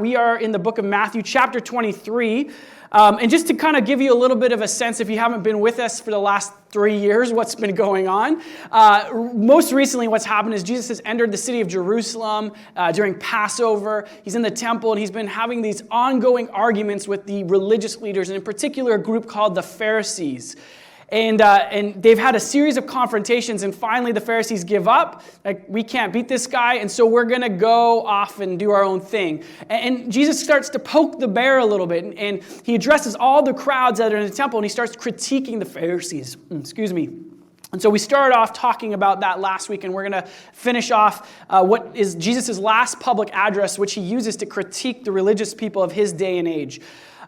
we are in the book of Matthew, chapter 23. And just to kind of give you a little bit of a sense, if you haven't been with us for the last 3 years, what's been going on. Most recently, what's happened is Jesus has entered the city of Jerusalem during Passover. He's in the temple, and he's been having these ongoing arguments with the religious leaders, and in particular, a group called the Pharisees. And they've had a series of confrontations, and finally the Pharisees give up. Like, we can't beat this guy, and so we're going to go off and do our own thing. And Jesus starts to poke the bear a little bit, and he addresses all the crowds that are in the temple, and he starts critiquing the Pharisees. And so we started off talking about that last week, and we're going to finish off what is Jesus' last public address, which he uses to critique the religious people of his day and age.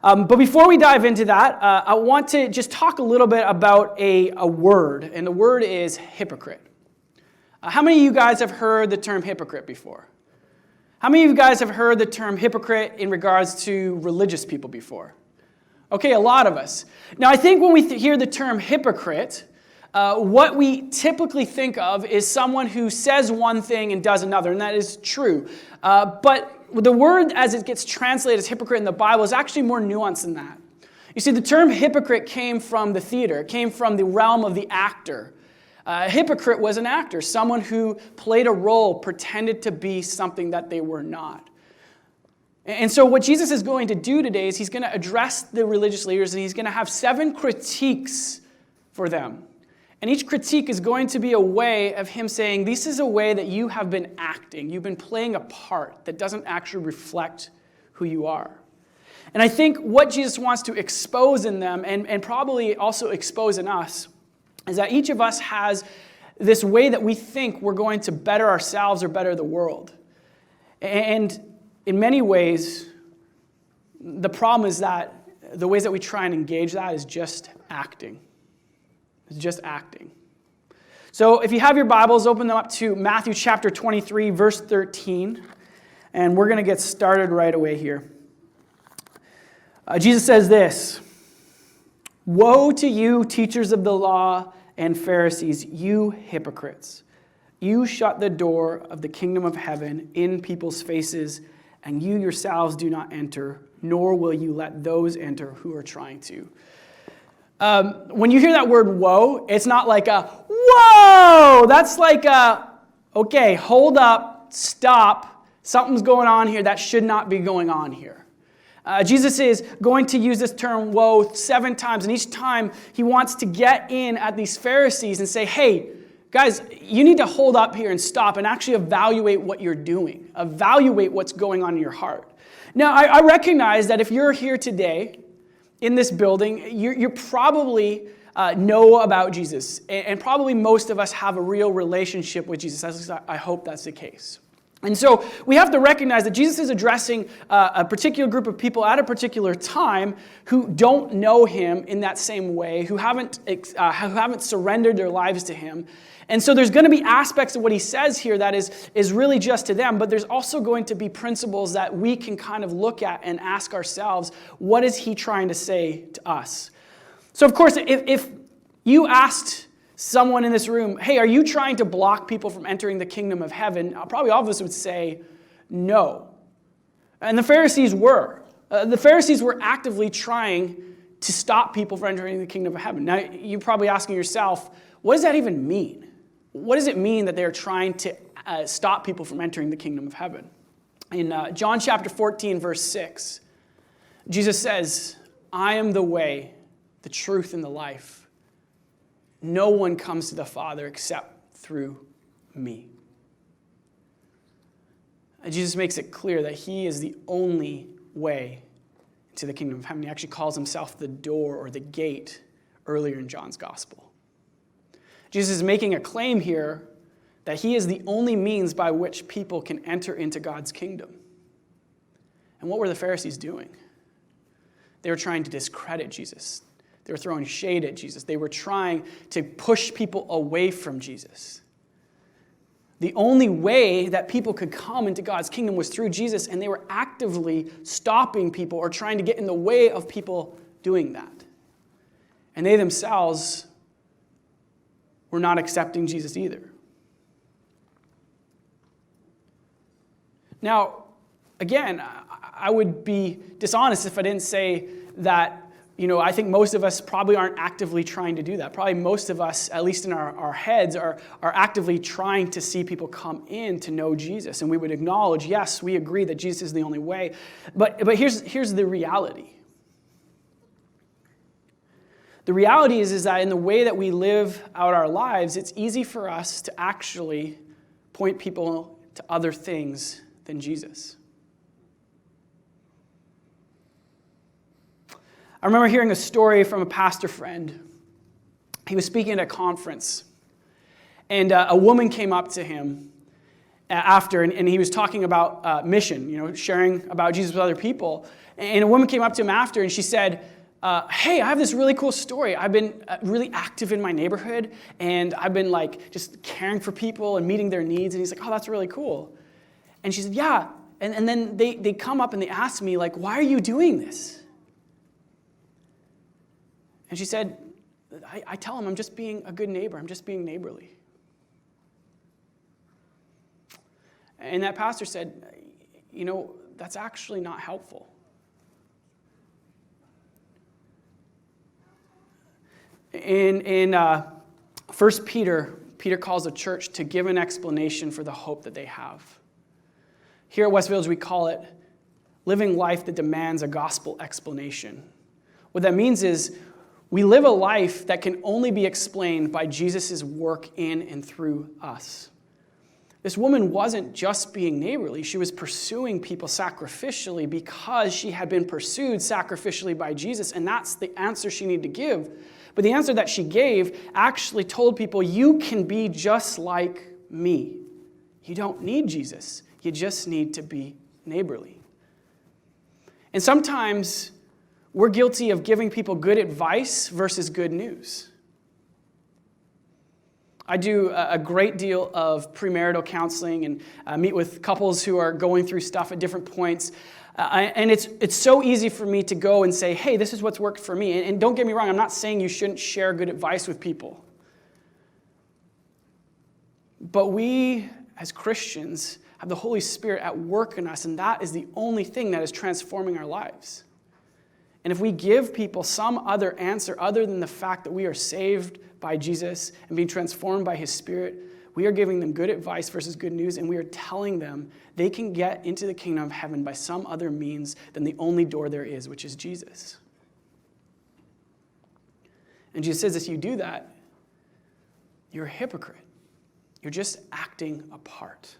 But before we dive into that, I want to just talk a little bit about a word, and the word is hypocrite. How many of you guys have heard the term hypocrite before? How many of you guys have heard the term hypocrite in regards to religious people before? Okay, a lot of us. Now, I think when we hear the term hypocrite, what we typically think of is someone who says one thing and does another, and that is true. But the word as it gets translated as hypocrite in the Bible is actually more nuanced than that. You see, the term hypocrite came from the theater. It came from the realm of the actor. A hypocrite was an actor, someone who played a role, pretended to be something that they were not. And so what Jesus is going to do today is he's going to address the religious leaders, and he's going to have 7 critiques for them. And each critique is going to be a way of him saying, this is a way that you have been acting. You've been playing a part that doesn't actually reflect who you are. And I think what Jesus wants to expose in them, and probably also expose in us, is that each of us has this way that we think we're going to better ourselves or better the world. And in many ways, the problem is that the ways that we try and engage that is just acting. It's just acting. So if you have your Bibles, open them up to Matthew chapter 23, verse 13. And we're going to get started right away here. Jesus says this, "Woe to you, teachers of the law and Pharisees, you hypocrites! You shut the door of the kingdom of heaven in people's faces, and you yourselves do not enter, nor will you let those enter who are trying to." When you hear that word woe, it's not like a, whoa! That's like a, okay, hold up, stop. Something's going on here that should not be going on here. Jesus is going to use this term woe 7 times, and each time he wants to get in at these Pharisees and say, hey, guys, you need to hold up here and stop and actually evaluate what you're doing. Evaluate what's going on in your heart. Now, I recognize that if you're here today, in this building, you probably know about Jesus. And probably most of us have a real relationship with Jesus. At least I hope that's the case. And so we have to recognize that Jesus is addressing a particular group of people at a particular time who don't know him in that same way, who haven't surrendered their lives to him. And so there's going to be aspects of what he says here that is really just to them, but there's also going to be principles that we can kind of look at and ask ourselves, what is he trying to say to us? So of course, if you asked someone in this room, hey, are you trying to block people from entering the kingdom of heaven? Probably all of us would say no. And the Pharisees were. The Pharisees were actively trying to stop people from entering the kingdom of heaven. Now, you're probably asking yourself, what does that even mean? What does it mean that they're trying to stop people from entering the kingdom of heaven? In John chapter 14, verse 6, Jesus says, I am the way, the truth, and the life. No one comes to the Father except through me. And Jesus makes it clear that he is the only way to the kingdom of heaven. He actually calls himself the door or the gate earlier in John's gospel. Jesus is making a claim here that he is the only means by which people can enter into God's kingdom. And what were the Pharisees doing? They were trying to discredit Jesus. They were throwing shade at Jesus. They were trying to push people away from Jesus. The only way that people could come into God's kingdom was through Jesus, and they were actively stopping people or trying to get in the way of people doing that. And they themselves were not accepting Jesus either. Now, again, I would be dishonest if I didn't say that, I think most of us probably aren't actively trying to do that. Probably most of us, at least in our heads, are actively trying to see people come in to know Jesus. And we would acknowledge, yes, we agree that Jesus is the only way. But here's the reality. The reality is that in the way that we live out our lives, it's easy for us to actually point people to other things than Jesus. I remember hearing a story from a pastor friend. He was speaking at a conference, and a woman came up to him after, and he was talking about mission, sharing about Jesus with other people. And a woman came up to him after, and she said, hey, I have this really cool story. I've been really active in my neighborhood, and I've been just caring for people and meeting their needs. And he's like, oh, that's really cool. And she said, yeah. And then they come up and they ask me, why are you doing this? And she said, I tell him I'm just being a good neighbor. I'm just being neighborly. And that pastor said, that's actually not helpful. In 1 Peter, Peter calls the church to give an explanation for the hope that they have. Here at West Village, we call it living life that demands a gospel explanation. What that means is we live a life that can only be explained by Jesus' work in and through us. This woman wasn't just being neighborly. She was pursuing people sacrificially because she had been pursued sacrificially by Jesus, and that's the answer she needed to give. But the answer that she gave actually told people, you can be just like me. You don't need Jesus. You just need to be neighborly. And sometimes we're guilty of giving people good advice versus good news. I do a great deal of premarital counseling and meet with couples who are going through stuff at different points. And it's so easy for me to go and say, hey, this is what's worked for me. And don't get me wrong, I'm not saying you shouldn't share good advice with people. But we, as Christians, have the Holy Spirit at work in us, and that is the only thing that is transforming our lives. And if we give people some other answer other than the fact that we are saved by Jesus and being transformed by his Spirit, we are giving them good advice versus good news, and we are telling them they can get into the kingdom of heaven by some other means than the only door there is, which is Jesus. And Jesus says if you do that, you're a hypocrite. You're just acting a part.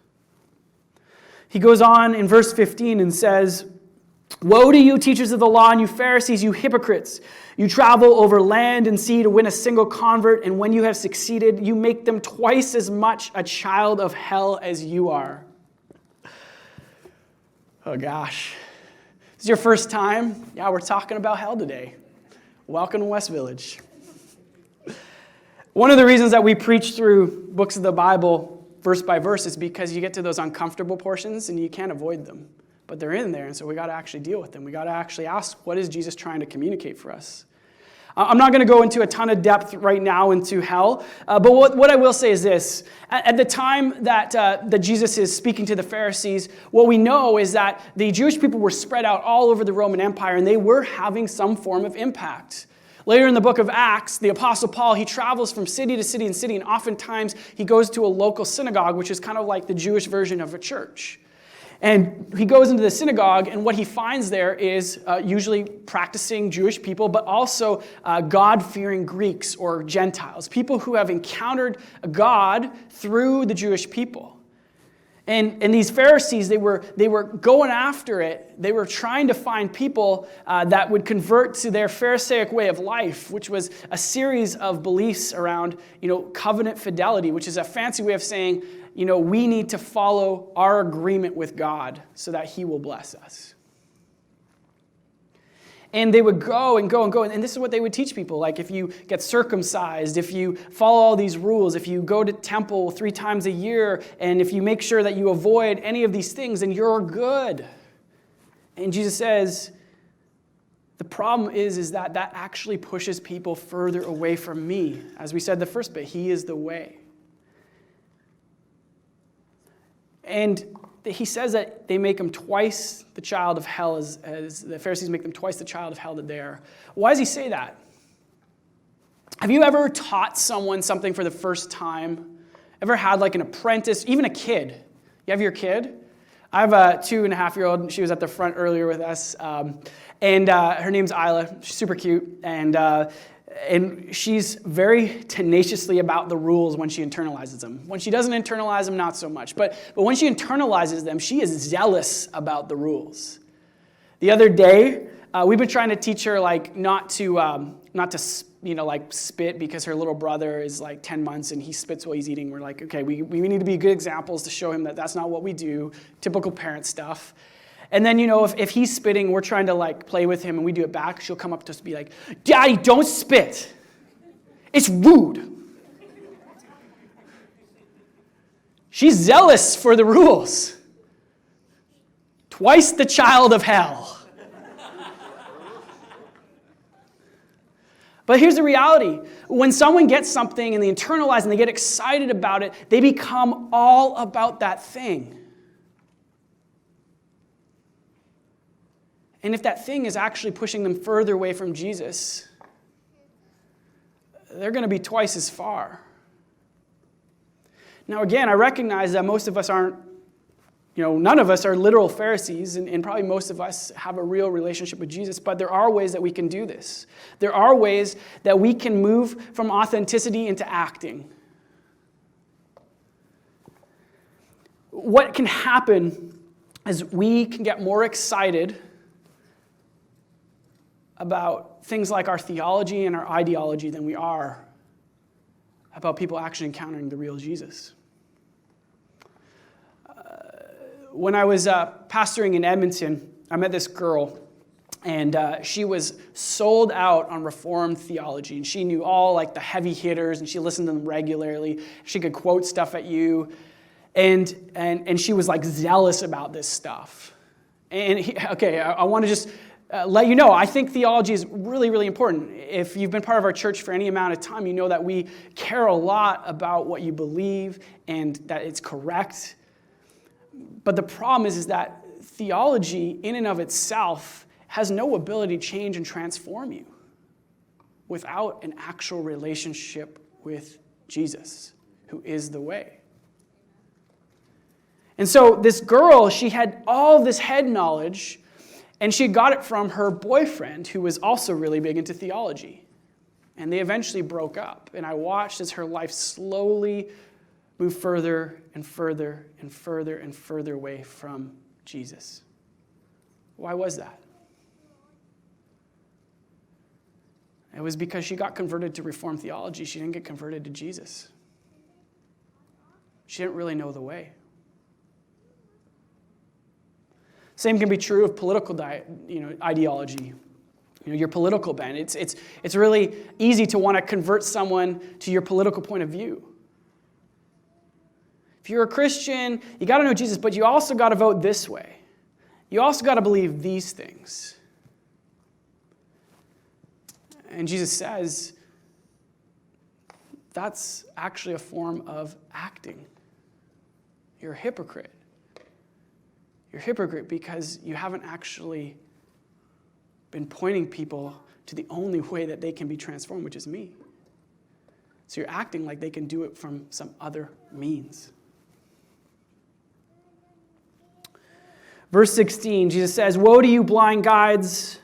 He goes on in verse 15 and says, woe to you, teachers of the law, and you Pharisees, you hypocrites! You travel over land and sea to win a single convert, and when you have succeeded, you make them twice as much a child of hell as you are. Oh gosh. This is your first time? Yeah, we're talking about hell today. Welcome to West Village. One of the reasons that we preach through books of the Bible verse by verse is because you get to those uncomfortable portions and you can't avoid them. But they're in there, and so we got to actually deal with them. We got to actually ask, what is Jesus trying to communicate for us? I'm not going to go into a ton of depth right now into hell, but what I will say is this. At the time that Jesus is speaking to the Pharisees, what we know is that the Jewish people were spread out all over the Roman Empire, and they were having some form of impact. Later in the book of Acts, the Apostle Paul, he travels from city to city and city, and oftentimes he goes to a local synagogue, which is kind of like the Jewish version of a church. And he goes into the synagogue, and what he finds there is usually practicing Jewish people, but also God-fearing Greeks or Gentiles, people who have encountered God through the Jewish people. And these Pharisees, they were going after it. They were trying to find people that would convert to their Pharisaic way of life, which was a series of beliefs around, covenant fidelity, which is a fancy way of saying, we need to follow our agreement with God so that he will bless us. And they would go and go and go. And this is what they would teach people. Like if you get circumcised, if you follow all these rules, if you go to temple 3 times a year, and if you make sure that you avoid any of these things, then you're good. And Jesus says, the problem is that actually pushes people further away from me. As we said the first bit, he is the way. And he says that they make him twice the child of hell as the Pharisees make them twice the child of hell that they are. Why does he say that? Have you ever taught someone something for the first time? Ever had like an apprentice, even a kid? You have your kid? I have a 2.5-year-old. She was at the front earlier with us. And her name's Isla. She's super cute. And she's very tenaciously about the rules when she internalizes them. When she doesn't internalize them, not so much. But when she internalizes them, she is zealous about the rules. The other day, we've been trying to teach her like not to spit because her little brother is like 10 months and he spits while he's eating. We're like, okay, we need to be good examples to show him that that's not what we do. Typical parent stuff. And then, if he's spitting, we're trying to like play with him and we do it back, she'll come up to us and be like, Daddy, don't spit. It's rude. She's zealous for the rules. Twice the child of hell. But here's the reality. When someone gets something and they internalize and they get excited about it, they become all about that thing. And if that thing is actually pushing them further away from Jesus, they're going to be twice as far. Now, again, I recognize that most of us aren't, none of us are literal Pharisees, and probably most of us have a real relationship with Jesus, but there are ways that we can do this. There are ways that we can move from authenticity into acting. What can happen is we can get more excited about things like our theology and our ideology than we are about people actually encountering the real Jesus. When I was pastoring in Edmonton, I met this girl, and she was sold out on Reformed theology, and she knew all like the heavy hitters, and she listened to them regularly. She could quote stuff at you, and she was like zealous about this stuff. I want to just let you know, I think theology is really, really important. If you've been part of our church for any amount of time, you know that we care a lot about what you believe and that it's correct. But the problem is that theology in and of itself has no ability to change and transform you without an actual relationship with Jesus, who is the way. And so this girl, she had all this head knowledge, and she got it from her boyfriend, who was also really big into theology. And they eventually broke up. And I watched as her life slowly moved further and further and further and further away from Jesus. Why was that? It was because she got converted to Reformed theology. She didn't get converted to Jesus. She didn't really know the way. Same can be true of political ideology. Your political bent. It's really easy to want to convert someone to your political point of view. If you're a Christian, you got to know Jesus, but you also got to vote this way. You also got to believe these things. And Jesus says that's actually a form of acting. You're a hypocrite. You're a hypocrite because you haven't actually been pointing people to the only way that they can be transformed, which is me. So you're acting like they can do it from some other means. Verse 16, Jesus says, "Woe to you, blind guides!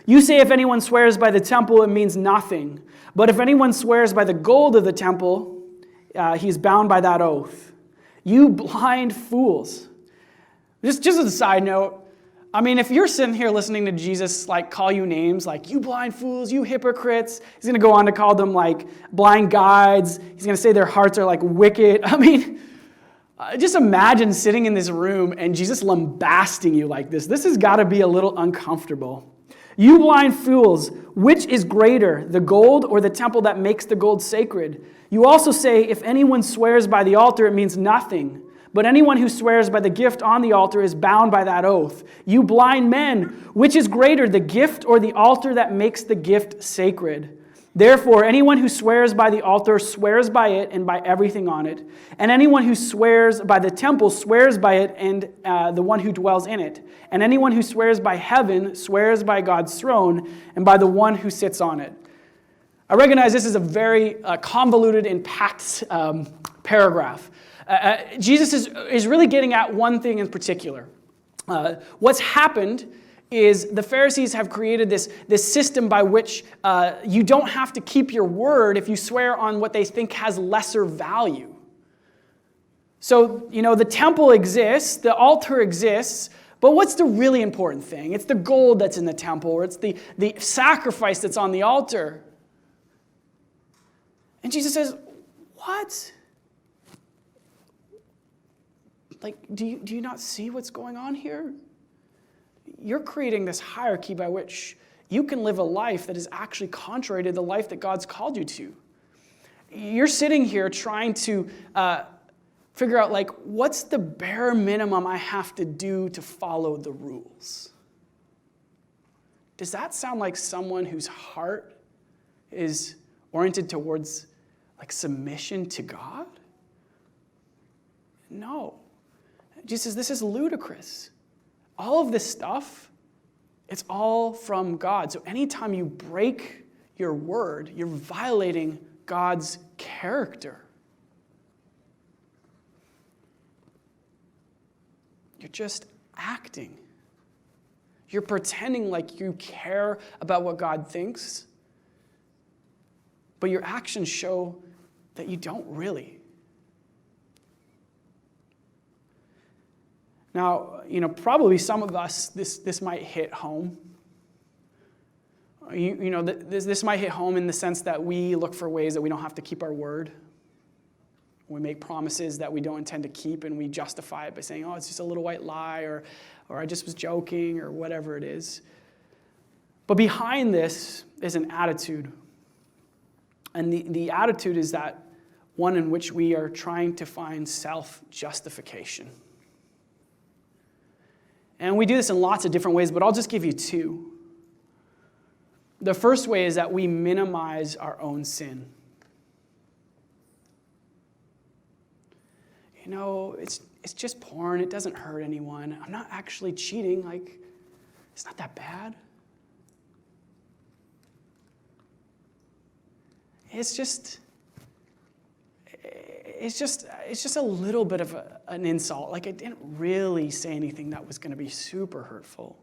You say if anyone swears by the temple, it means nothing. But if anyone swears by the gold of the temple, he is bound by that oath. You blind fools." Just as a side note, I mean, if you're sitting here listening to Jesus like call you names like, "You blind fools, you hypocrites," he's going to go on to call them like blind guides. He's going to say their hearts are like wicked. I mean, just imagine sitting in this room and Jesus lambasting you like this. This has got to be a little uncomfortable. "You blind fools, which is greater, the gold or the temple that makes the gold sacred? You also say, if anyone swears by the altar, it means nothing. But anyone who swears by the gift on the altar is bound by that oath. You blind men, which is greater, the gift or the altar that makes the gift sacred? Therefore, anyone who swears by the altar swears by it and by everything on it. And anyone who swears by the temple swears by it and the one who dwells in it. And anyone who swears by heaven swears by God's throne and by the one who sits on it. I recognize this is a very convoluted and packed paragraph. Jesus is really getting at one thing in particular. What's happened is the Pharisees have created this system by which you don't have to keep your word if you swear on what they think has lesser value. So, the temple exists, the altar exists, but what's the really important thing? It's the gold that's in the temple, or it's the sacrifice that's on the altar. And Jesus says, what? Like, do you not see what's going on here? You're creating this hierarchy by which you can live a life that is actually contrary to the life that God's called you to. You're sitting here trying to figure out, what's the bare minimum I have to do to follow the rules? Does that sound like someone whose heart is oriented towards, submission to God? No. Jesus says, this is ludicrous. All of this stuff, it's all from God. So anytime you break your word, you're violating God's character. You're just acting. You're pretending like you care about what God thinks, but your actions show that you don't really. Now, probably some of us, this might hit home. This might hit home in the sense that we look for ways that we don't have to keep our word. We make promises that we don't intend to keep, and we justify it by saying, oh, it's just a little white lie, or I just was joking, or whatever it is. But behind this is an attitude. And the attitude is that one in which we are trying to find self-justification. And we do this in lots of different ways, but I'll just give you two. The first way is that we minimize our own sin. It's just porn. It doesn't hurt anyone. I'm not actually cheating. It's not that bad. It's just a little bit of an insult. I didn't really say anything that was going to be super hurtful.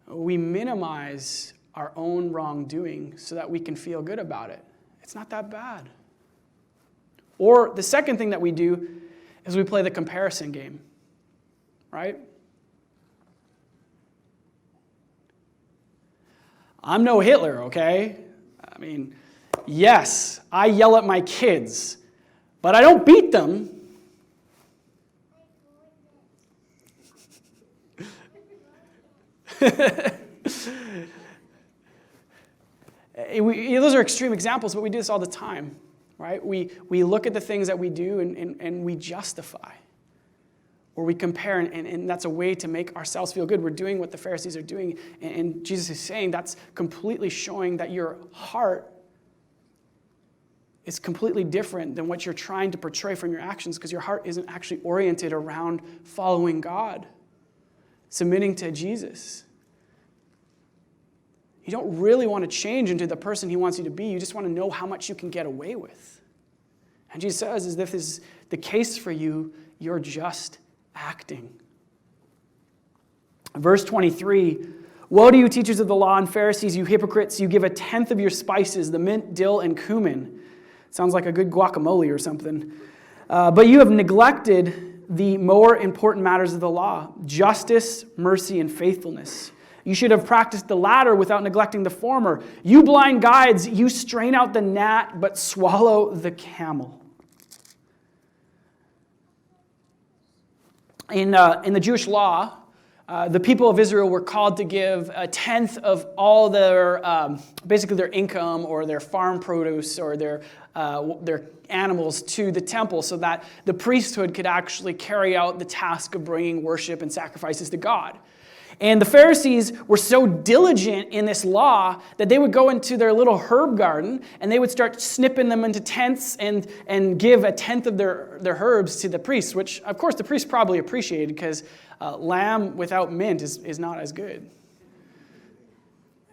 We minimize our own wrongdoing so that we can feel good about it. It's not that bad. Or the second thing that we do is we play the comparison game, right? I'm no Hitler, okay? Yes, I yell at my kids, but I don't beat them. Those are extreme examples, but we do this all the time, right? We look at the things that we do and we justify, or we compare, and that's a way to make ourselves feel good. We're doing what the Pharisees are doing, and Jesus is saying that's completely showing that your heart is completely different than what you're trying to portray from your actions, because your heart isn't actually oriented around following God, submitting to Jesus. You don't really want to change into the person he wants you to be. You just want to know how much you can get away with. And Jesus says, if this is the case for you, you're just acting. Verse 23, woe to you, teachers of the law and Pharisees, you hypocrites! You give a tenth of your spices, the mint, dill, and cumin. Sounds like a good guacamole or something. But you have neglected the more important matters of the law, justice, mercy, and faithfulness. You should have practiced the latter without neglecting the former. You blind guides, you strain out the gnat, but swallow the camel. In the Jewish law, the people of Israel were called to give a tenth of all their, basically their income or their farm produce or their animals to the temple so that the priesthood could actually carry out the task of bringing worship and sacrifices to God. And the Pharisees were so diligent in this law that they would go into their little herb garden and they would start snipping them into tenths and give a tenth of their herbs to the priests, which, of course, the priests probably appreciated because lamb without mint is not as good.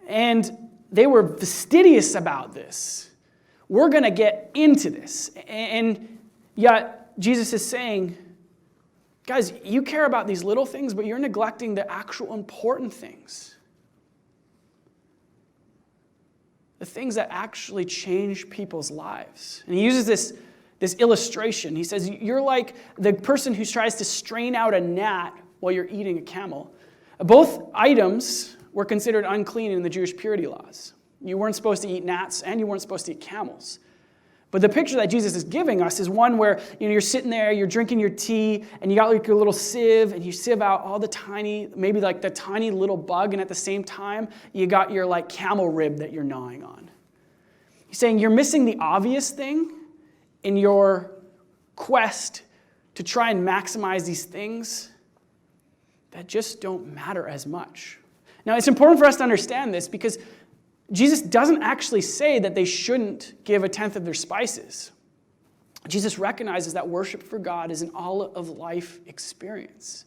And they were fastidious about this. We're going to get into this. And yet, Jesus is saying, guys, you care about these little things, but you're neglecting the actual important things. The things that actually change people's lives. And he uses this illustration. He says, you're like the person who tries to strain out a gnat while you're eating a camel. Both items were considered unclean in the Jewish purity laws. You weren't supposed to eat gnats and you weren't supposed to eat camels. But the picture that Jesus is giving us is one where you're sitting there, you're drinking your tea, and you got like your little sieve, and you sieve out all the tiny, maybe like the tiny little bug, and at the same time, you got your like camel rib that you're gnawing on. He's saying you're missing the obvious thing in your quest to try and maximize these things that just don't matter as much. Now, it's important for us to understand this because Jesus doesn't actually say that they shouldn't give a tenth of their spices. Jesus recognizes that worship for God is an all-of-life experience.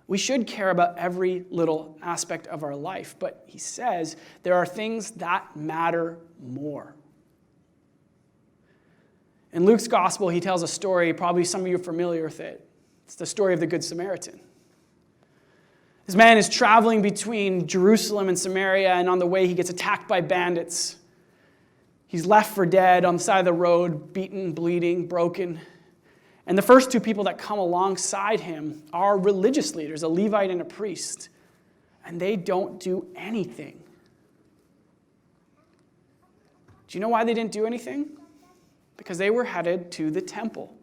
We should care about every little aspect of our life, but he says there are things that matter more. In Luke's gospel, he tells a story, probably some of you are familiar with it. It's the story of the Good Samaritan. This man is traveling between Jerusalem and Samaria, and on the way he gets attacked by bandits. He's left for dead on the side of the road, beaten, bleeding, broken. And the first two people that come alongside him are religious leaders, a Levite and a priest. And they don't do anything. Do you know why they didn't do anything? Because they were headed to the temple.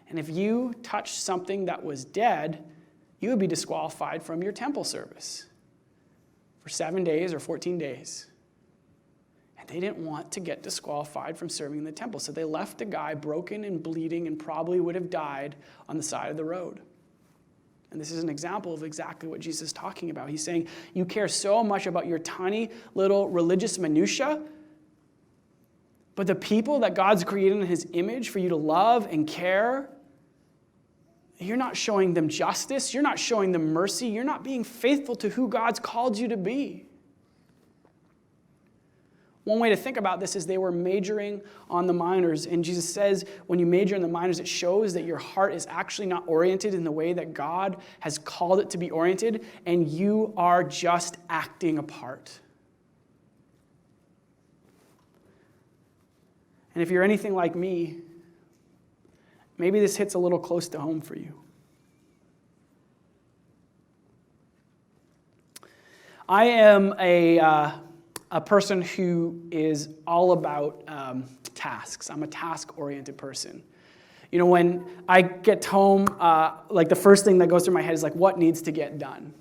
And if you touched something that was dead, you would be disqualified from your temple service for 7 days or 14 days. And they didn't want to get disqualified from serving in the temple. So they left a guy broken and bleeding and probably would have died on the side of the road. And this is an example of exactly what Jesus is talking about. He's saying, you care so much about your tiny little religious minutia, but the people that God's created in his image for you to love and care, you're not showing them justice. You're not showing them mercy. You're not being faithful to who God's called you to be. One way to think about this is they were majoring on the minors. And Jesus says when you major in the minors, it shows that your heart is actually not oriented in the way that God has called it to be oriented. And you are just acting a part. And if you're anything like me, maybe this hits a little close to home for you. I am a person who is all about tasks. I'm a task-oriented person. You know, when I get home, like the first thing that goes through my head is like, what needs to get done?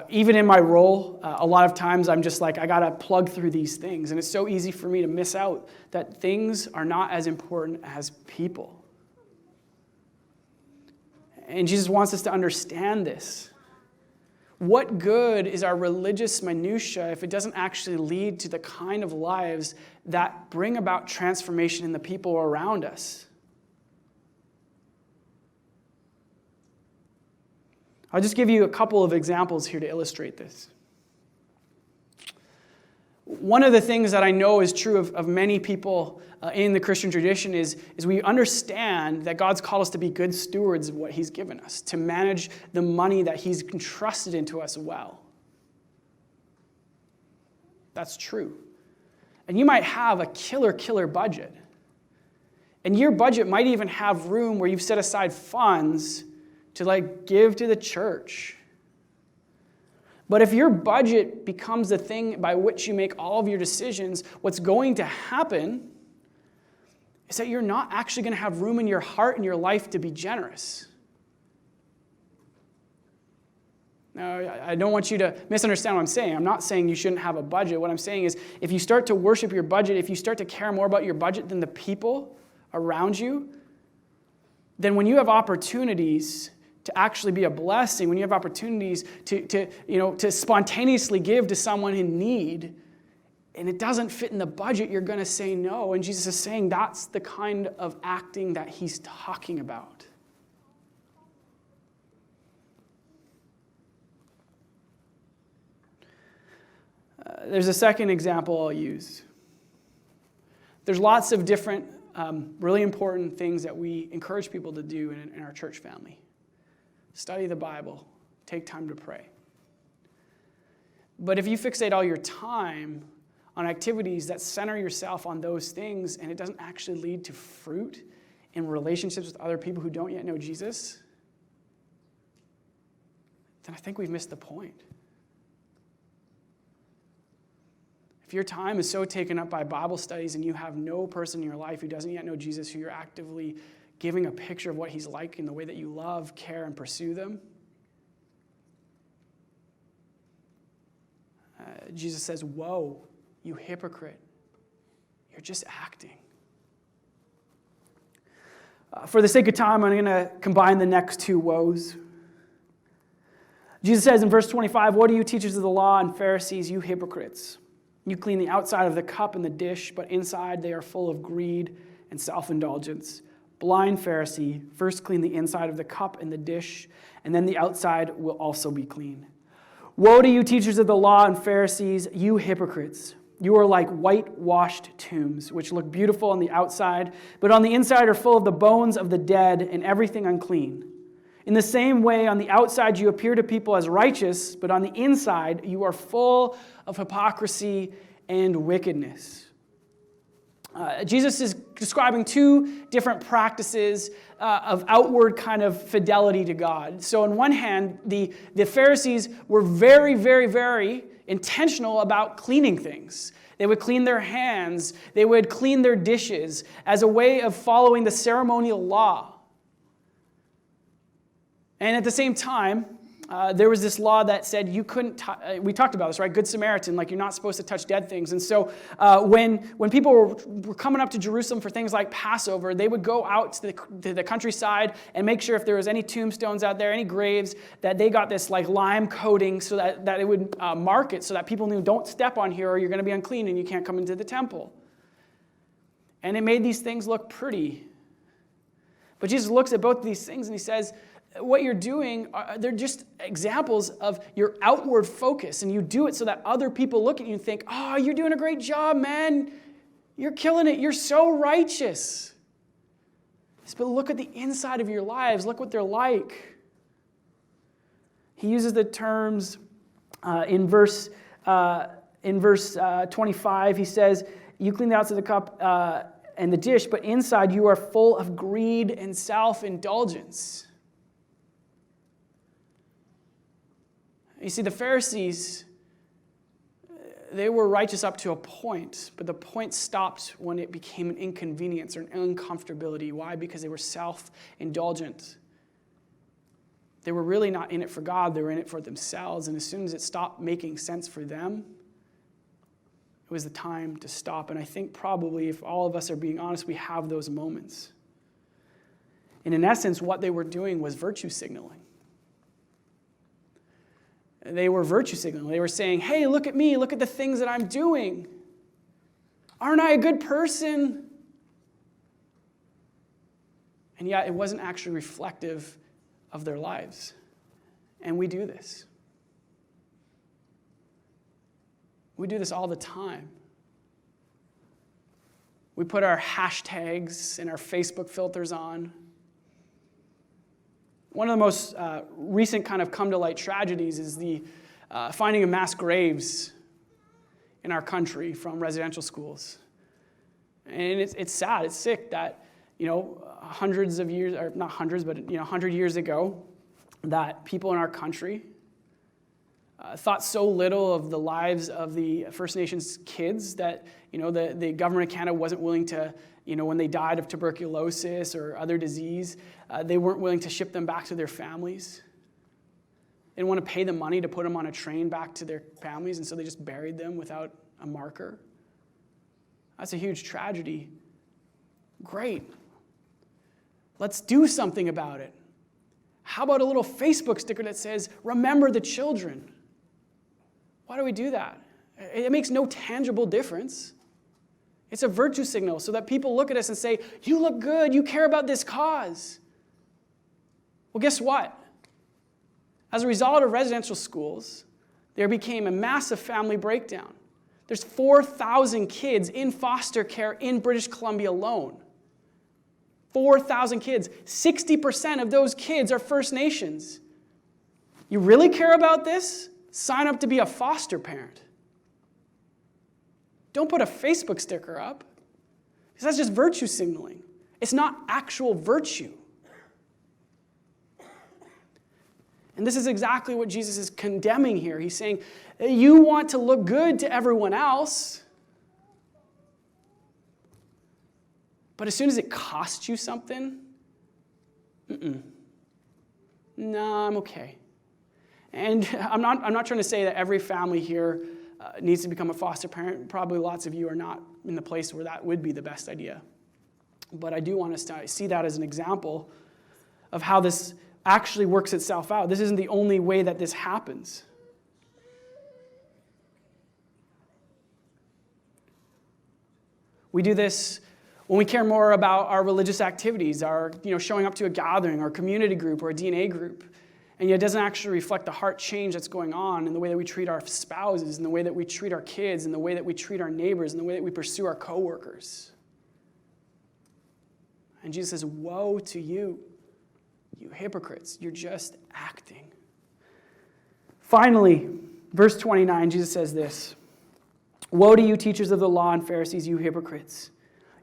Even in my role, a lot of times I'm just like, I got to plug through these things. And it's so easy for me to miss out that things are not as important as people. And Jesus wants us to understand this. What good is our religious minutia if it doesn't actually lead to the kind of lives that bring about transformation in the people around us? I'll just give you a couple of examples here to illustrate this. One of the things that I know is true of many people in the Christian tradition is we understand that God's called us to be good stewards of what he's given us, to manage the money that he's entrusted into us well. That's true. And you might have a killer budget. And your budget might even have room where you've set aside funds to give to the church. But if your budget becomes the thing by which you make all of your decisions, what's going to happen is that you're not actually going to have room in your heart and your life to be generous. Now, I don't want you to misunderstand what I'm saying. I'm not saying you shouldn't have a budget. What I'm saying is if you start to worship your budget, if you start to care more about your budget than the people around you, then when you have opportunities to actually be a blessing, when you have opportunities to spontaneously give to someone in need, and it doesn't fit in the budget, you're going to say no. And Jesus is saying that's the kind of acting that he's talking about. There's a second example I'll use. There's lots of different, really important things that we encourage people to do in our church family. Study the Bible. Take time to pray. But if you fixate all your time on activities that center yourself on those things and it doesn't actually lead to fruit in relationships with other people who don't yet know Jesus, then I think we've missed the point. If your time is so taken up by Bible studies and you have no person in your life who doesn't yet know Jesus, who you're actively giving a picture of what he's like in the way that you love, care, and pursue them, Jesus says, "Woe, you hypocrite. You're just acting." For the sake of time, I'm going to combine the next two woes. Jesus says in verse 25, "What are you, teachers of the law and Pharisees, you hypocrites? You clean the outside of the cup and the dish, but inside they are full of greed and self-indulgence. Blind Pharisee, first clean the inside of the cup and the dish, and then the outside will also be clean. Woe to you, teachers of the law and Pharisees, you hypocrites! You are like whitewashed tombs, which look beautiful on the outside, but on the inside are full of the bones of the dead and everything unclean. In the same way, on the outside you appear to people as righteous, but on the inside you are full of hypocrisy and wickedness." Jesus is describing two different practices of outward kind of fidelity to God. So on one hand, the Pharisees were very, very, very intentional about cleaning things. They would clean their hands. They would clean their dishes as a way of following the ceremonial law. And at the same time, there was this law that said you couldn't, we talked about this, right? Good Samaritan, like you're not supposed to touch dead things. And so when people were coming up to Jerusalem for things like Passover, they would go out to the countryside and make sure if there was any tombstones out there, any graves, that they got this like lime coating so that it would mark it so that people knew, don't step on here or you're going to be unclean and you can't come into the temple. And it made these things look pretty. But Jesus looks at both of these things and he says, what you're doing, they're just examples of your outward focus. And you do it so that other people look at you and think, "Oh, you're doing a great job, man. You're killing it. You're so righteous." But look at the inside of your lives. Look what they're like. He uses the terms in verse 25. He says, "You clean the outside of the cup and the dish, but inside you are full of greed and self-indulgence." You see, the Pharisees, they were righteous up to a point, but the point stopped when it became an inconvenience or an uncomfortability. Why? Because they were self-indulgent. They were really not in it for God, they were in it for themselves. And as soon as it stopped making sense for them, it was the time to stop. And I think probably, if all of us are being honest, we have those moments. And in essence, what they were doing was virtue signaling. They were virtue signaling. They were saying, "Hey, look at me. Look at the things that I'm doing. Aren't I a good person?" And yet it wasn't actually reflective of their lives. And we do this. We do this all the time. We put our hashtags and our Facebook filters on. One of the most recent kind of come-to-light tragedies is the finding of mass graves in our country from residential schools. And it's sad, it's sick that, hundreds of years, or not hundreds, but 100 years ago, that people in our country thought so little of the lives of the First Nations kids that, the government of Canada wasn't willing to, when they died of tuberculosis or other disease, they weren't willing to ship them back to their families. They didn't want to pay them money to put them on a train back to their families, and so they just buried them without a marker. That's a huge tragedy. Great. Let's do something about it. How about a little Facebook sticker that says, remember the children? Why do we do that? It makes no tangible difference. It's a virtue signal so that people look at us and say, you look good, you care about this cause. Well, guess what? As a result of residential schools, there became a massive family breakdown. There's 4,000 kids in foster care in British Columbia alone. 4,000 kids. 60% of those kids are First Nations. You really care about this? Sign up to be a foster parent. Don't put a Facebook sticker up, because that's just virtue signaling. It's not actual virtue. And this is exactly what Jesus is condemning here. He's saying, you want to look good to everyone else, but as soon as it costs you something, no, I'm okay. And I'm not trying to say that every family here needs to become a foster parent. Probably lots of you are not in the place where that would be the best idea. But I do want us to see that as an example of how this actually works itself out. This isn't the only way that this happens. We do this when we care more about our religious activities, our showing up to a gathering, or a community group, or a DNA group. And yet it doesn't actually reflect the heart change that's going on in the way that we treat our spouses, in the way that we treat our kids, in the way that we treat our neighbors, in the way that we pursue our coworkers. And Jesus says, woe to you, you hypocrites. You're just acting. Finally, verse 29, Jesus says this, woe to you, teachers of the law and Pharisees, you hypocrites.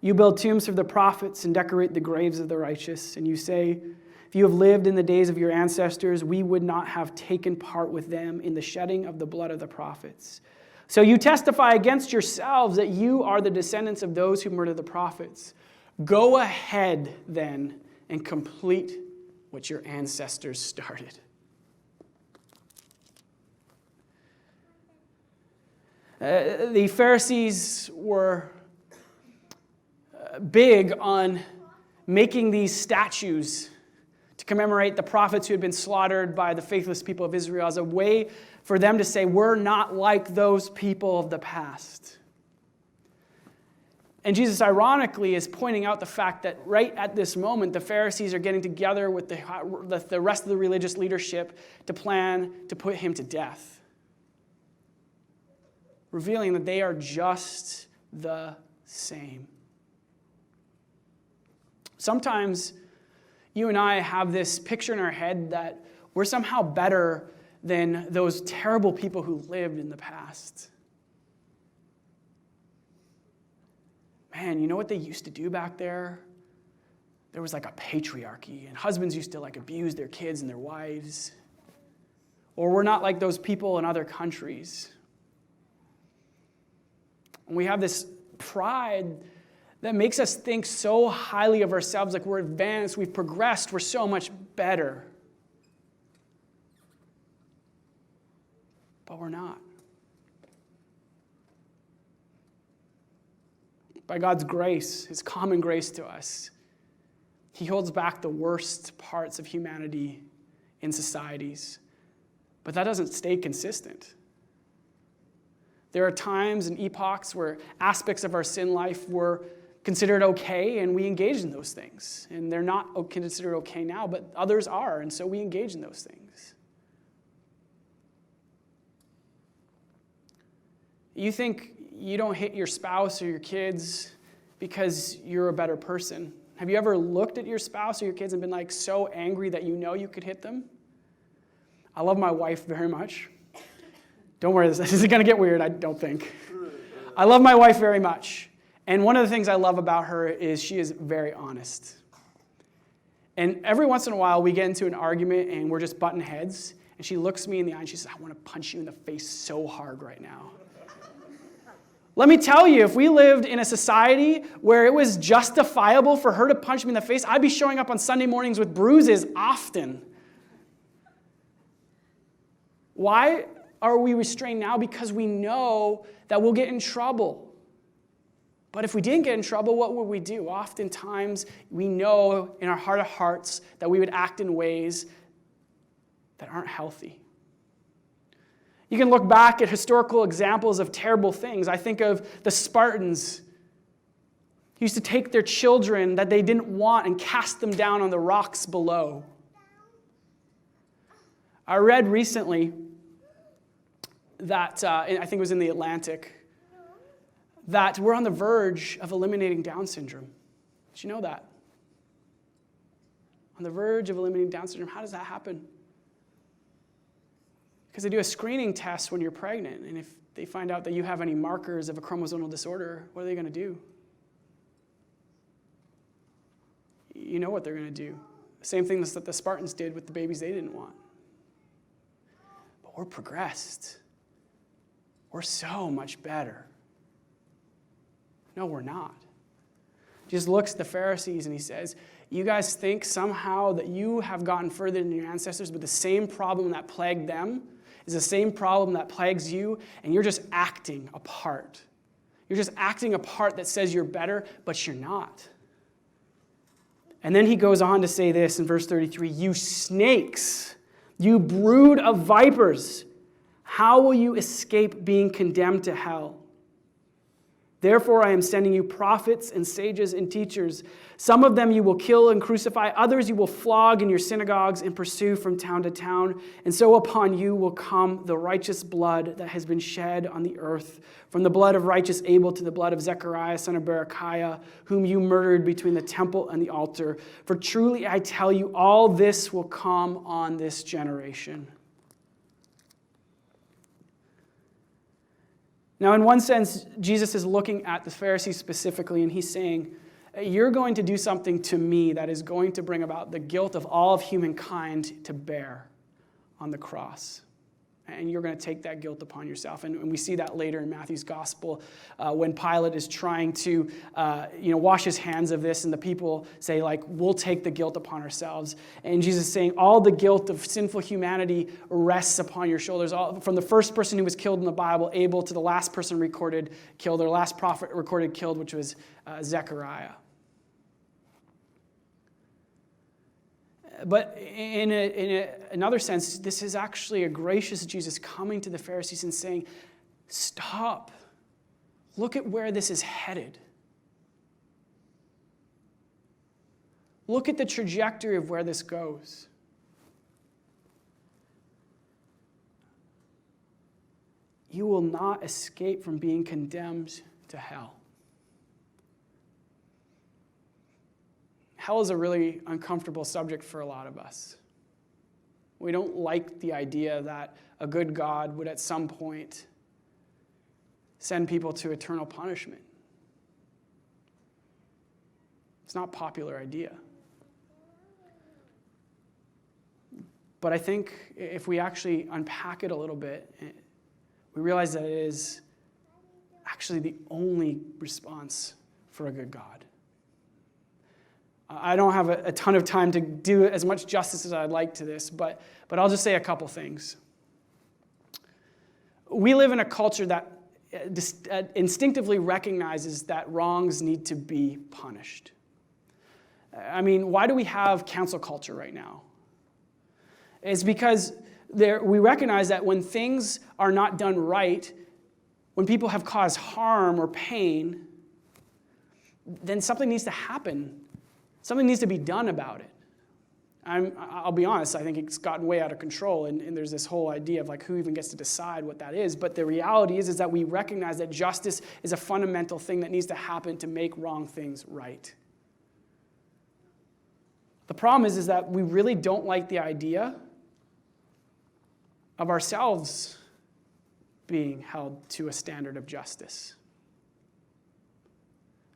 You build tombs for the prophets and decorate the graves of the righteous, and you say, if you have lived in the days of your ancestors, we would not have taken part with them in the shedding of the blood of the prophets. So you testify against yourselves that you are the descendants of those who murdered the prophets. Go ahead, then, and complete what your ancestors started. The Pharisees were big on making these statues to commemorate the prophets who had been slaughtered by the faithless people of Israel as a way for them to say, we're not like those people of the past. And Jesus, ironically, is pointing out the fact that right at this moment, the Pharisees are getting together with the rest of the religious leadership to plan to put him to death, revealing that they are just the same. Sometimes you and I have this picture in our head that we're somehow better than those terrible people who lived in the past. Man, you know what they used to do back there? There was like a patriarchy, and husbands used to abuse their kids and their wives. Or we're not like those people in other countries. And we have this pride that makes us think so highly of ourselves, like we're advanced, we've progressed, we're so much better. But we're not. By God's grace, his common grace to us, he holds back the worst parts of humanity in societies. But that doesn't stay consistent. There are times and epochs where aspects of our sin life were considered okay, and we engage in those things. And they're not considered okay now, but others are, and so we engage in those things. You think you don't hit your spouse or your kids because you're a better person. Have you ever looked at your spouse or your kids and been so angry that you know you could hit them? I love my wife very much. Don't worry, this isn't going to get weird, I don't think. I love my wife very much. And one of the things I love about her is she is very honest. And every once in a while, we get into an argument and we're just butting heads. And she looks me in the eye and she says, I want to punch you in the face so hard right now. Let me tell you, if we lived in a society where it was justifiable for her to punch me in the face, I'd be showing up on Sunday mornings with bruises often. Why are we restrained now? Because we know that we'll get in trouble. But if we didn't get in trouble, what would we do? Oftentimes, we know in our heart of hearts that we would act in ways that aren't healthy. You can look back at historical examples of terrible things. I think of the Spartans who used to take their children that they didn't want and cast them down on the rocks below. I read recently that, I think it was in the Atlantic, that we're on the verge of eliminating Down syndrome. Did you know that? On the verge of eliminating Down syndrome. How does that happen? Because they do a screening test when you're pregnant, and if they find out that you have any markers of a chromosomal disorder, what are they going to do? You know what they're going to do. The same thing that the Spartans did with the babies they didn't want. But we're progressed. We're so much better. No, we're not. Jesus looks at the Pharisees and he says, you guys think somehow that you have gotten further than your ancestors, but the same problem that plagued them is the same problem that plagues you, and you're just acting a part. You're just acting a part that says you're better, but you're not. And then he goes on to say this in verse 33, you snakes, you brood of vipers, how will you escape being condemned to hell? Therefore, I am sending you prophets and sages and teachers. Some of them you will kill and crucify. Others you will flog in your synagogues and pursue from town to town. And so upon you will come the righteous blood that has been shed on the earth, from the blood of righteous Abel to the blood of Zechariah, son of Berechiah, whom you murdered between the temple and the altar. For truly I tell you, all this will come on this generation. Now, in one sense, Jesus is looking at the Pharisees specifically, and he's saying, you're going to do something to me that is going to bring about the guilt of all of humankind to bear on the cross. And you're going to take that guilt upon yourself. And we see that later in Matthew's gospel when Pilate is trying to wash his hands of this, and the people say, like, we'll take the guilt upon ourselves. And Jesus is saying, all the guilt of sinful humanity rests upon your shoulders. From the first person who was killed in the Bible, Abel, to the last person recorded killed, or last prophet recorded killed, which was Zechariah. But in another sense, this is actually a gracious Jesus coming to the Pharisees and saying, stop. Look at where this is headed. Look at the trajectory of where this goes. You will not escape from being condemned to hell. Hell is a really uncomfortable subject for a lot of us. We don't like the idea that a good God would at some point send people to eternal punishment. It's not a popular idea. But I think if we actually unpack it a little bit, we realize that it is actually the only response for a good God. I don't have a ton of time to do as much justice as I'd like to this, but I'll just say a couple things. We live in a culture that instinctively recognizes that wrongs need to be punished. I mean, why do we have cancel culture right now? It's because we recognize that when things are not done right, when people have caused harm or pain, then something needs to happen. Something needs to be done about it. I'll be honest, I think it's gotten way out of control, and there's this whole idea of like who even gets to decide what that is. But the reality is that we recognize that justice is a fundamental thing that needs to happen to make wrong things right. The problem is that we really don't like the idea of ourselves being held to a standard of justice.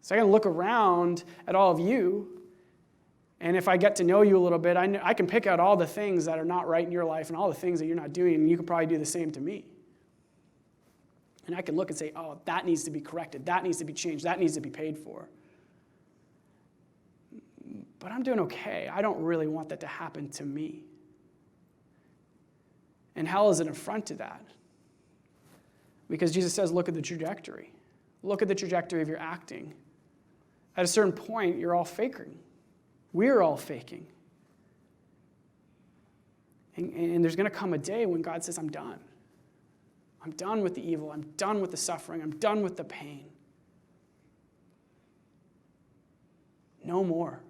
So I can look around at all of you, and if I get to know you a little bit, I can pick out all the things that are not right in your life and all the things that you're not doing, and you can probably do the same to me. And I can look and say, oh, that needs to be corrected, that needs to be changed, that needs to be paid for. But I'm doing okay. I don't really want that to happen to me. And hell is an affront to that. Because Jesus says, look at the trajectory. Look at the trajectory of your acting. At a certain point, you're all faking. We're all faking. And there's going to come a day when God says, I'm done. I'm done with the evil. I'm done with the suffering. I'm done with the pain. No more.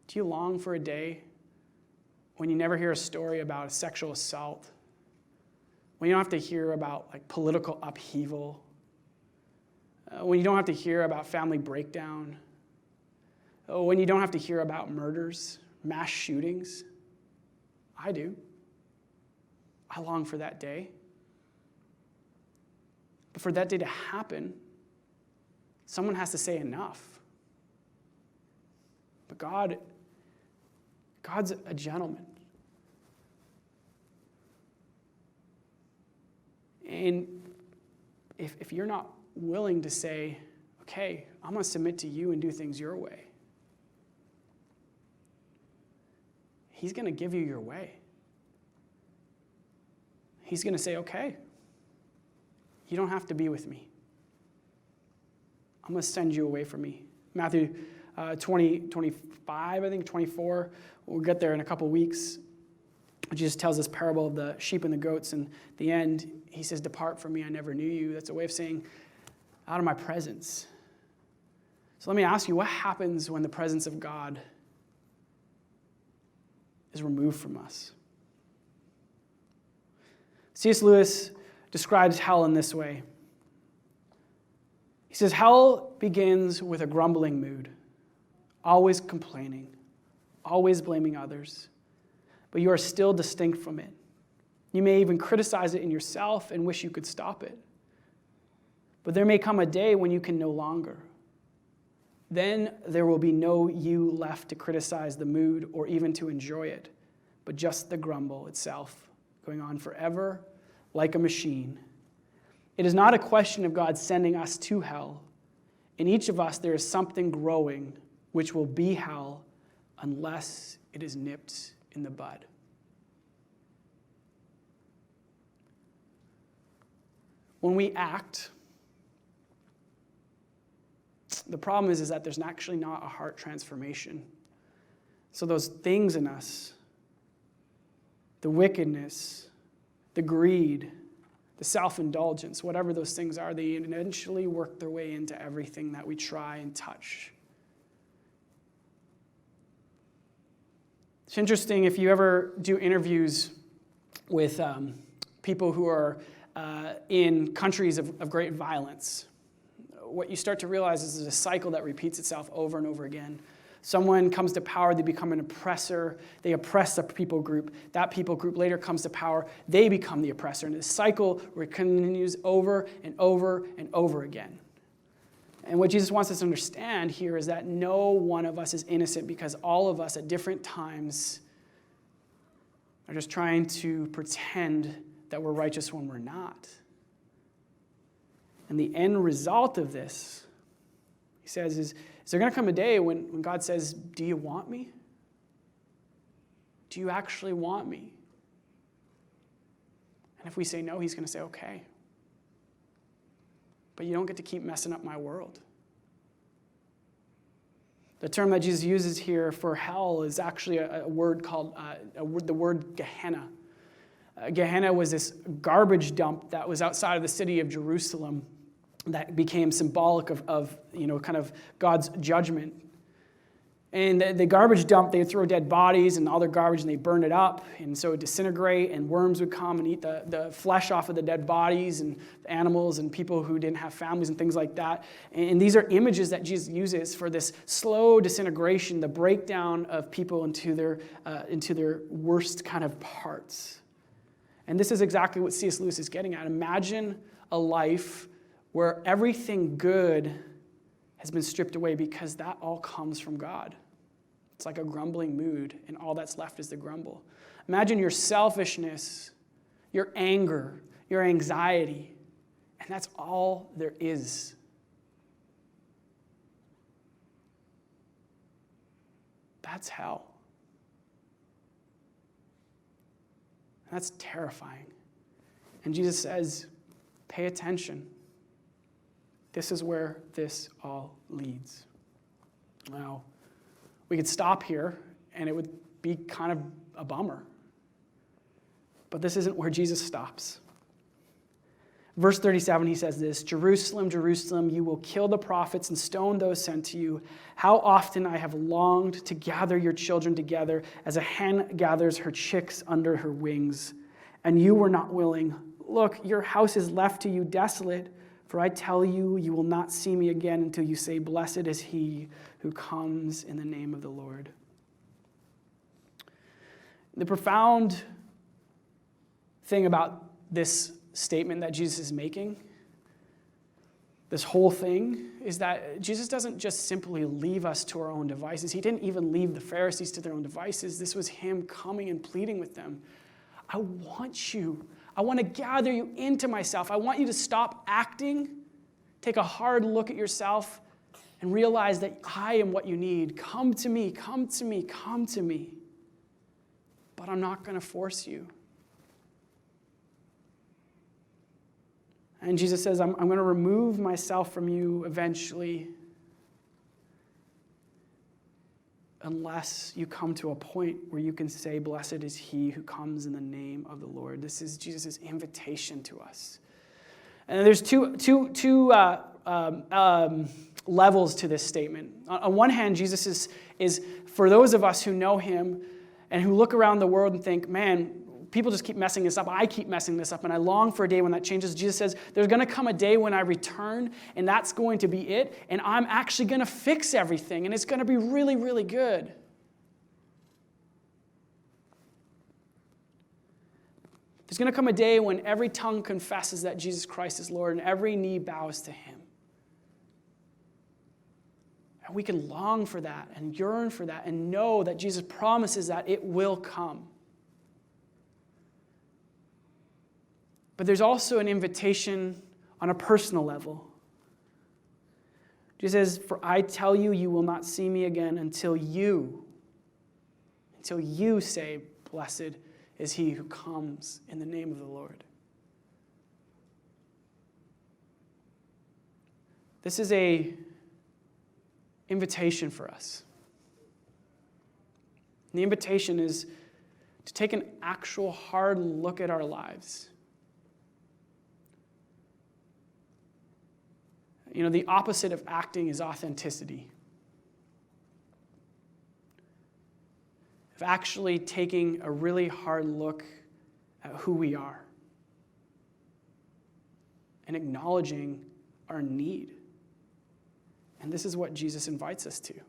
Do you long for a day when you never hear a story about a sexual assault? When you don't have to hear about political upheaval? When you don't have to hear about family breakdown? When you don't have to hear about murders, mass shootings? I do. I long for that day. But for that day to happen, someone has to say enough. But God's a gentleman. And if you're not willing to say, okay, I'm going to submit to you and do things your way, he's going to give you your way. He's going to say, okay, you don't have to be with me. I'm going to send you away from me. Matthew 25, I think, 24. We'll get there in a couple weeks. Jesus tells this parable of the sheep and the goats, and at the end, he says, depart from me, I never knew you. That's a way of saying, out of my presence. So let me ask you, what happens when the presence of God is removed from us? C.S. Lewis describes hell in this way. He says, hell begins with a grumbling mood, always complaining, always blaming others, but you are still distinct from it. You may even criticize it in yourself and wish you could stop it. But there may come a day when you can no longer. Then there will be no you left to criticize the mood or even to enjoy it, but just the grumble itself, going on forever like a machine. It is not a question of God sending us to hell. In each of us, there is something growing which will be hell unless it is nipped in the bud. When we act, the problem is that there's actually not a heart transformation. So those things in us, the wickedness, the greed, the self-indulgence, whatever those things are, they eventually work their way into everything that we try and touch. It's interesting if you ever do interviews with people who are in countries of great violence. What you start to realize is there's a cycle that repeats itself over and over again. Someone comes to power, they become an oppressor, they oppress a people group. That people group later comes to power, they become the oppressor. And the cycle continues over and over and over again. And what Jesus wants us to understand here is that no one of us is innocent because all of us at different times are just trying to pretend that we're righteous when we're not. And the end result of this, he says, is there going to come a day when God says, do you want me? Do you actually want me? And if we say no, he's going to say, okay. But you don't get to keep messing up my world. The term that Jesus uses here for hell is actually a word called, the word Gehenna. Gehenna was this garbage dump that was outside of the city of Jerusalem that became symbolic of kind of God's judgment. And the garbage dump, they would throw dead bodies and all their garbage and they burned it up. And so it would disintegrate and worms would come and eat the flesh off of the dead bodies and the animals and people who didn't have families and things like that. And these are images that Jesus uses for this slow disintegration, the breakdown of people into their worst kind of parts. And this is exactly what C.S. Lewis is getting at. Imagine a life where everything good has been stripped away because that all comes from God. It's like a grumbling mood, and all that's left is the grumble. Imagine your selfishness, your anger, your anxiety, and that's all there is. That's hell. That's terrifying. And Jesus says, pay attention. This is where this all leads. Now, We could stop here, and it would be kind of a bummer. But this isn't where Jesus stops. Verse 37, he says this, Jerusalem, Jerusalem, you will kill the prophets and stone those sent to you. How often I have longed to gather your children together as a hen gathers her chicks under her wings. And you were not willing. Look, your house is left to you desolate. For I tell you, you will not see me again until you say, blessed is he who comes in the name of the Lord. The profound thing about this statement that Jesus is making, this whole thing, is that Jesus doesn't just simply leave us to our own devices. He didn't even leave the Pharisees to their own devices. This was him coming and pleading with them. I want to gather you into myself. I want you to stop acting, take a hard look at yourself, and realize that I am what you need. Come to me, come to me, come to me. But I'm not going to force you. And Jesus says, I'm going to remove myself from you eventually unless you come to a point where you can say, blessed is he who comes in the name of the Lord. This is Jesus' invitation to us. And there's two levels to this statement. On one hand, Jesus is for those of us who know him and who look around the world and think, man, people just keep messing this up. I keep messing this up, and I long for a day when that changes. Jesus says, there's going to come a day when I return, and that's going to be it, and I'm actually going to fix everything, and it's going to be really, really good. There's going to come a day when every tongue confesses that Jesus Christ is Lord, and every knee bows to him. And we can long for that, and yearn for that, and know that Jesus promises that it will come. But there's also an invitation on a personal level. Jesus says, for I tell you, you will not see me again until you say, blessed is he who comes in the name of the Lord. This is an invitation for us. And the invitation is to take an actual hard look at our lives. You know, the opposite of acting is authenticity. Of actually taking a really hard look at who we are and acknowledging our need. And this is what Jesus invites us to. He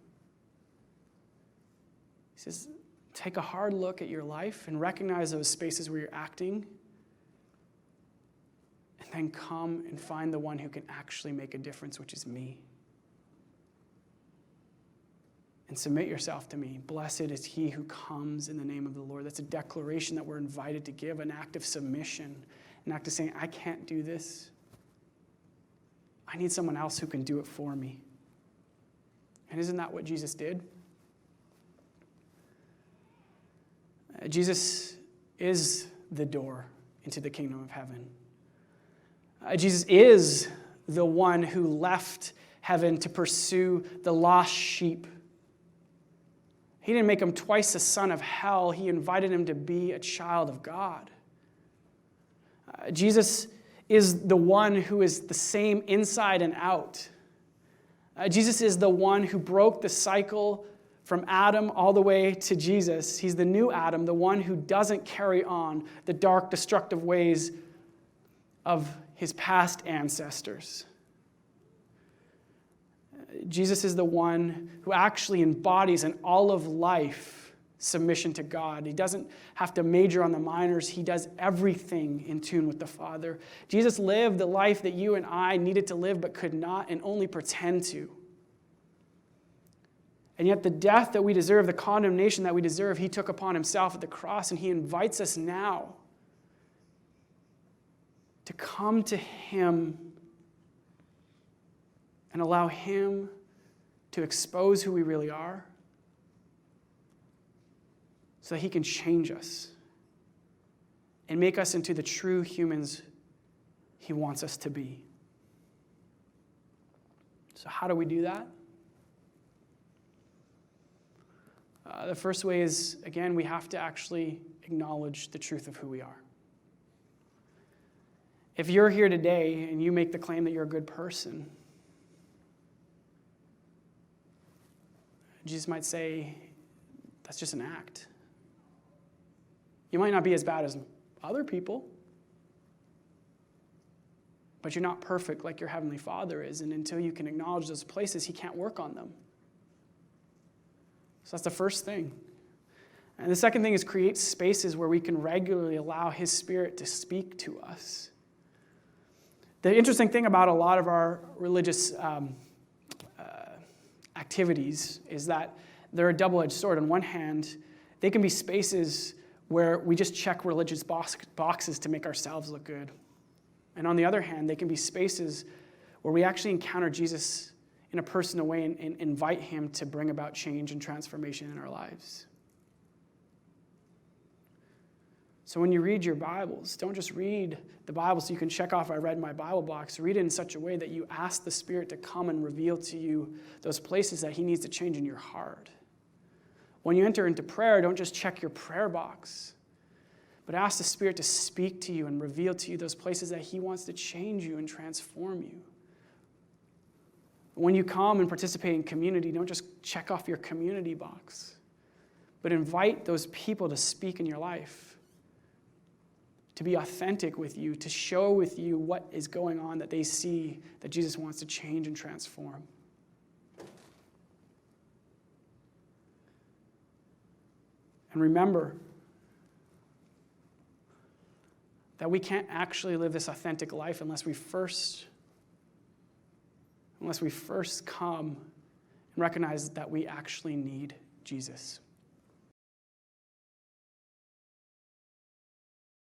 says, take a hard look at your life and recognize those spaces where you're acting. And then come and find the one who can actually make a difference, which is me. And submit yourself to me. Blessed is he who comes in the name of the Lord. That's a declaration that we're invited to give, an act of submission, an act of saying, I can't do this. I need someone else who can do it for me. And isn't that what Jesus did? Jesus is the door into the kingdom of heaven. Jesus is the one who left heaven to pursue the lost sheep. He didn't make him twice a son of hell. He invited him to be a child of God. Jesus is the one who is the same inside and out. Jesus is the one who broke the cycle from Adam all the way to Jesus. He's the new Adam, the one who doesn't carry on the dark, destructive ways of his past ancestors. Jesus is the one who actually embodies an all-of-life submission to God. He doesn't have to major on the minors. He does everything in tune with the Father. Jesus lived the life that you and I needed to live but could not and only pretend to. And yet the death that we deserve, the condemnation that we deserve, he took upon himself at the cross, and he invites us now to come to him and allow him to expose who we really are so that he can change us and make us into the true humans he wants us to be. So how do we do that? The first way is, again, we have to actually acknowledge the truth of who we are. If you're here today and you make the claim that you're a good person, Jesus might say, that's just an act. You might not be as bad as other people, but you're not perfect like your Heavenly Father is, and until you can acknowledge those places, He can't work on them. So that's the first thing. And the second thing is create spaces where we can regularly allow His Spirit to speak to us. The interesting thing about a lot of our religious activities is that they're a double-edged sword. On one hand, they can be spaces where we just check religious boxes to make ourselves look good. And on the other hand, they can be spaces where we actually encounter Jesus in a personal way and invite Him to bring about change and transformation in our lives. So when you read your Bibles, don't just read the Bible so you can check off, I read my Bible box. Read it in such a way that you ask the Spirit to come and reveal to you those places that He needs to change in your heart. When you enter into prayer, don't just check your prayer box, but ask the Spirit to speak to you and reveal to you those places that He wants to change you and transform you. When you come and participate in community, don't just check off your community box, but invite those people to speak in your life, to be authentic with you, to show with you what is going on that they see that Jesus wants to change and transform. And remember that we can't actually live this authentic life unless we first come and recognize that we actually need Jesus.